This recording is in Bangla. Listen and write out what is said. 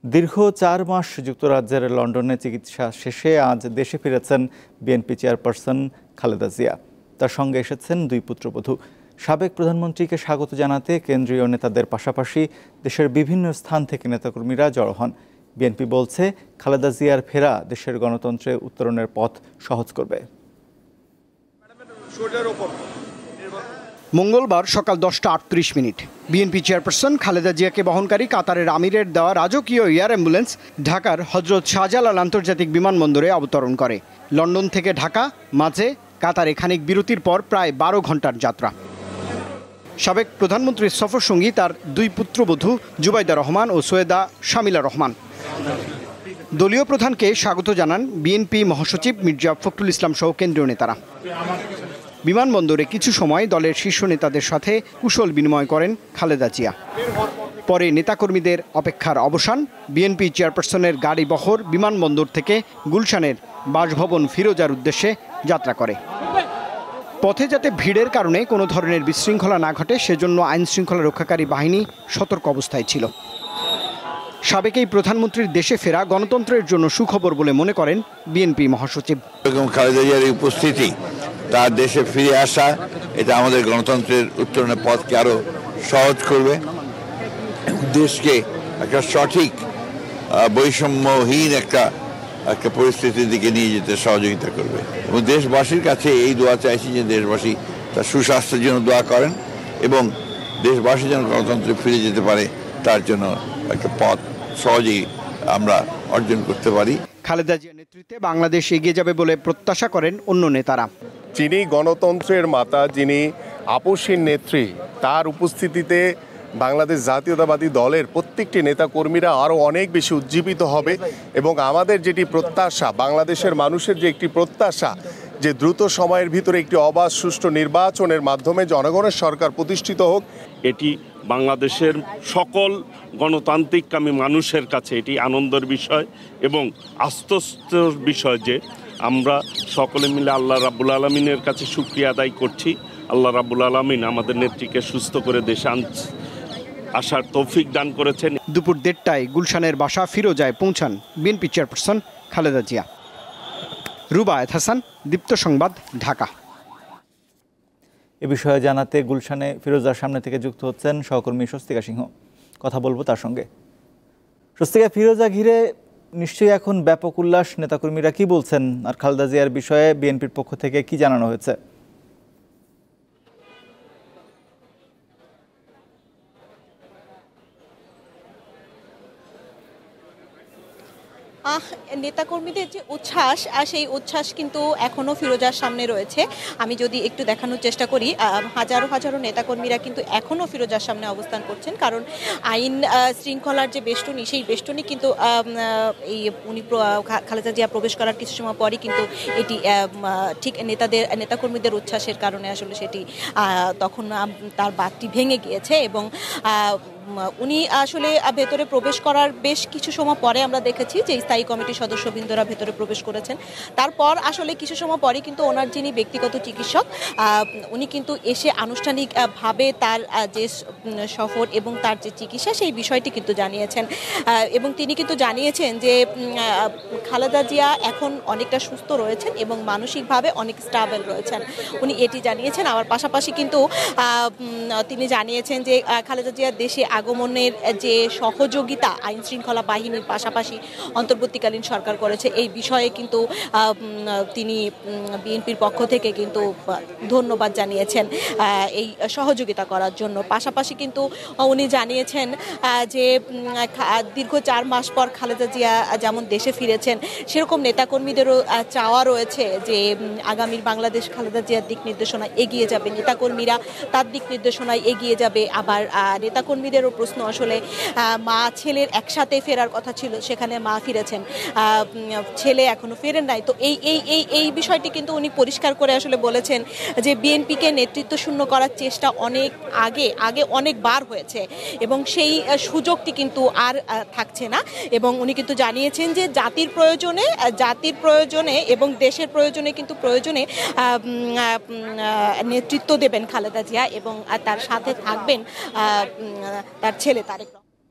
দীর্ঘ ৪ মাস যুক্তরাজ্যের লন্ডনে চিকিৎসা শেষে আজ দেশে ফিরেছেন বিএনপি চেয়ারপারসন খালেদা জিয়া। তার সঙ্গে এসেছেন 2 পুত্রবধূ। সাবেক প্রধানমন্ত্রীকে স্বাগত জানাতে কেন্দ্রীয় নেতাদের পাশাপাশি দেশের বিভিন্ন স্থান থেকে নেতাকর্মীরা জড়ো হন। বিএনপি বলছে, খালেদা জিয়ার ফেরা দেশের গণতন্ত্রে উত্তরণের পথ সহজ করবে। মঙ্গলবার সকাল 10টা 38 মিনিট বিএনপি চেয়ারপারসন খালেদা জিয়াকে বহনকারী কাতারের আমিরের দেওয়া রাজকীয় এয়ার অ্যাম্বুলেন্স ঢাকার হজরত শাহজালাল আন্তর্জাতিক বিমানবন্দরে অবতরণ করে। লন্ডন থেকে ঢাকা, মাঝে কাতারে খানিক বিরতির পর প্রায় 12 ঘন্টার যাত্রা। সাবেক প্রধানমন্ত্রীর সফরসঙ্গী তার 2 পুত্রবধূ জুবাইদা রহমান ও সৈয়দা শামিলা রহমান। দলীয় প্রধানকে স্বাগত জানান বিএনপি মহাসচিব মির্জা ফখরুল ইসলাম সহ কেন্দ্রীয় নেতারা। বিমানবন্দরে কিছু সময় দলের শীর্ষ নেতাদের সাথে কুশল বিনিময় করেন খালেদা জিয়া। পরে নেতাকর্মীদের অপেক্ষার অবসান। বিএনপি চেয়ারপারসনের গাড়ি বহর বিমানবন্দর থেকে গুলশানের বাসভবন ফিরোজার উদ্দেশ্যে যাত্রা করে। পথে যাতে ভিড়ের কারণে কোনো ধরনের বিশৃঙ্খলা না ঘটে সেজন্য আইন শৃঙ্খলা রক্ষাকারী বাহিনী সতর্ক অবস্থায় ছিল। সাবেক এই প্রধানমন্ত্রীর দেশে ফেরা গণতন্ত্রের জন্য সুখবর বলে মনে করেন বিএনপি মহাসচিব। খালেদা জিয়ার উপস্থিতি, তার দেশে ফিরে আসা, এটা আমাদের গণতন্ত্রের উত্তরণের পথকে আরো সহজ করবে, দেশকে একটা সঠিক বৈষম্যহীন একটা পরিস্থিতির দিকে নিয়ে যেতে সহযোগিতা করবে। এবং দেশবাসীর কাছে এই দোয়া চাইছি যে দেশবাসী তার সুস্বাস্থ্যের জন্য দোয়া করেন এবং দেশবাসী যেন গণতন্ত্রে ফিরে যেতে পারে তার জন্য একটা পথ সহজেই আমরা অর্জন করতে পারি। খালেদা জিয়ার নেতৃত্বে বাংলাদেশ এগিয়ে যাবে বলে প্রত্যাশা করেন অন্য নেতারা। যিনি গণতন্ত্রের মাতা, যিনি আপসহীন নেত্রী, তার উপস্থিতিতে বাংলাদেশ জাতীয়তাবাদী দলের প্রত্যেকটি নেতাকর্মীরা আরও অনেক বেশি উজ্জীবিত হবে এবং আমাদের যেটি প্রত্যাশা, বাংলাদেশের মানুষের যে একটি প্রত্যাশা যে দ্রুত সময়ের ভিতরে একটি অবাধ সুষ্ঠু নির্বাচনের মাধ্যমে জনগণের সরকার প্রতিষ্ঠিত হোক, এটি বাংলাদেশের সকল গণতান্ত্রিককামী মানুষের কাছে এটি আনন্দের বিষয় এবং আশ্বস্তের বিষয় যে আমরা সকলে মিলে আল্লাহ রাব্বুল আলামিনের কাছে শুকরিয়া আদায় করছি। আল্লাহ রাব্বুল আলামিন আমাদের নেত্রীকে সুস্থ করে দেশে আসার তৌফিক দান করেছেন। দুপুর 1:30টায় গুলশানের বাসা ফিরোজায় পৌঁছান বিএনপি চেয়ারপারসন খালেদা জিয়া। রুবায়েত হাসান, দীপ্ত সংবাদ, ঢাকা। এ বিষয়ে জানাতে গুলশানে ফিরোজার সামনে থেকে যুক্ত হচ্ছেন সহকর্মী স্বস্তিকা সিংহ। কথা বলবো তার সঙ্গে। স্বস্তিকা, ফিরোজা ঘিরে নিশ্চয়ই এখন ব্যাপক উল্লাস, নেতাকর্মীরা কি বলছেন, আর খালেদা জিয়ার বিষয়ে বিএনপির পক্ষ থেকে কি জানানো হয়েছে? নেতাকর্মীদের যে উচ্ছ্বাস, সেই উচ্ছ্বাস কিন্তু এখনও ফিরোজার সামনে রয়েছে। আমি যদি একটু দেখানোর চেষ্টা করি, হাজারো হাজারো নেতাকর্মীরা কিন্তু এখনও ফিরোজার সামনে অবস্থান করছেন, কারণ আইন শৃঙ্খলার যে বেষ্টনী, সেই বেষ্টনী কিন্তু এই খালেদা জিয়া প্রবেশ করার কিছু সময় পরই কিন্তু এটি ঠিক নেতাকর্মীদের উচ্ছ্বাসের কারণে আসলে সেটি তখন তার বাঁধটি ভেঙে গিয়েছে এবং উনি আসলে ভেতরে প্রবেশ করার বেশ কিছু সময় পরে আমরা দেখেছি যে স্থায়ী কমিটির সদস্যবৃন্দরা ভেতরে প্রবেশ করেছেন। তারপর আসলে কিছু সময় পরে কিন্তু ওনার যিনি ব্যক্তিগত চিকিৎসক, উনি কিন্তু এসে আনুষ্ঠানিকভাবে তার যে সফর এবং তার যে চিকিৎসা সেই বিষয়টি কিন্তু জানিয়েছেন এবং তিনি কিন্তু জানিয়েছেন যে খালেদা জিয়া এখন অনেকটা সুস্থ রয়েছেন এবং মানসিকভাবে অনেক স্টেবল রয়েছেন, উনি এটি জানিয়েছেন। আমার পাশাপাশি কিন্তু তিনি জানিয়েছেন যে খালেদা জিয়া দেশে আগমনের যে সহযোগিতা আইন শৃঙ্খলা বাহিনীর পাশাপাশি অন্তর্বর্তীকালীন সরকার করেছে, এই বিষয়ে কিন্তু তিনি বিএনপির পক্ষ থেকে কিন্তু ধন্যবাদ জানিয়েছেন এই সহযোগিতা করার জন্য। পাশাপাশি কিন্তু উনি জানিয়েছেন যে দীর্ঘ 4 মাস পর খালেদা জিয়া যেমন দেশে ফিরেছেন, সেরকম নেতাকর্মীদেরও চাওয়া রয়েছে যে আগামীর বাংলাদেশ খালেদা জিয়ার দিক নির্দেশনায় এগিয়ে যাবে, নেতাকর্মীরা তার দিক নির্দেশনায় এগিয়ে যাবে। আবার নেতাকর্মীদেরও প্রশ্ন, আসলে মা ছেলের একসাথে ফেরার কথা ছিল, সেখানে মা ফিরেছেন, ছেলে এখনো ফেরেন নাই। তো এই বিষয়টি কিন্তু উনি পরিষ্কার করে আসলে বলেছেন যে বিএনপিকে নেতৃত্ব শূন্য করার চেষ্টা অনেক আগে অনেকবার হয়েছে এবং সেই সুযোগটি কিন্তু আর থাকছে না। এবং উনি কিন্তু জানিয়েছেন যে জাতির প্রয়োজনে এবং দেশের প্রয়োজনে কিন্তু নেতৃত্ব দেবেন খালেদা জিয়া এবং তার সাথে থাকবেন তার ছেলে তারেক রহমান।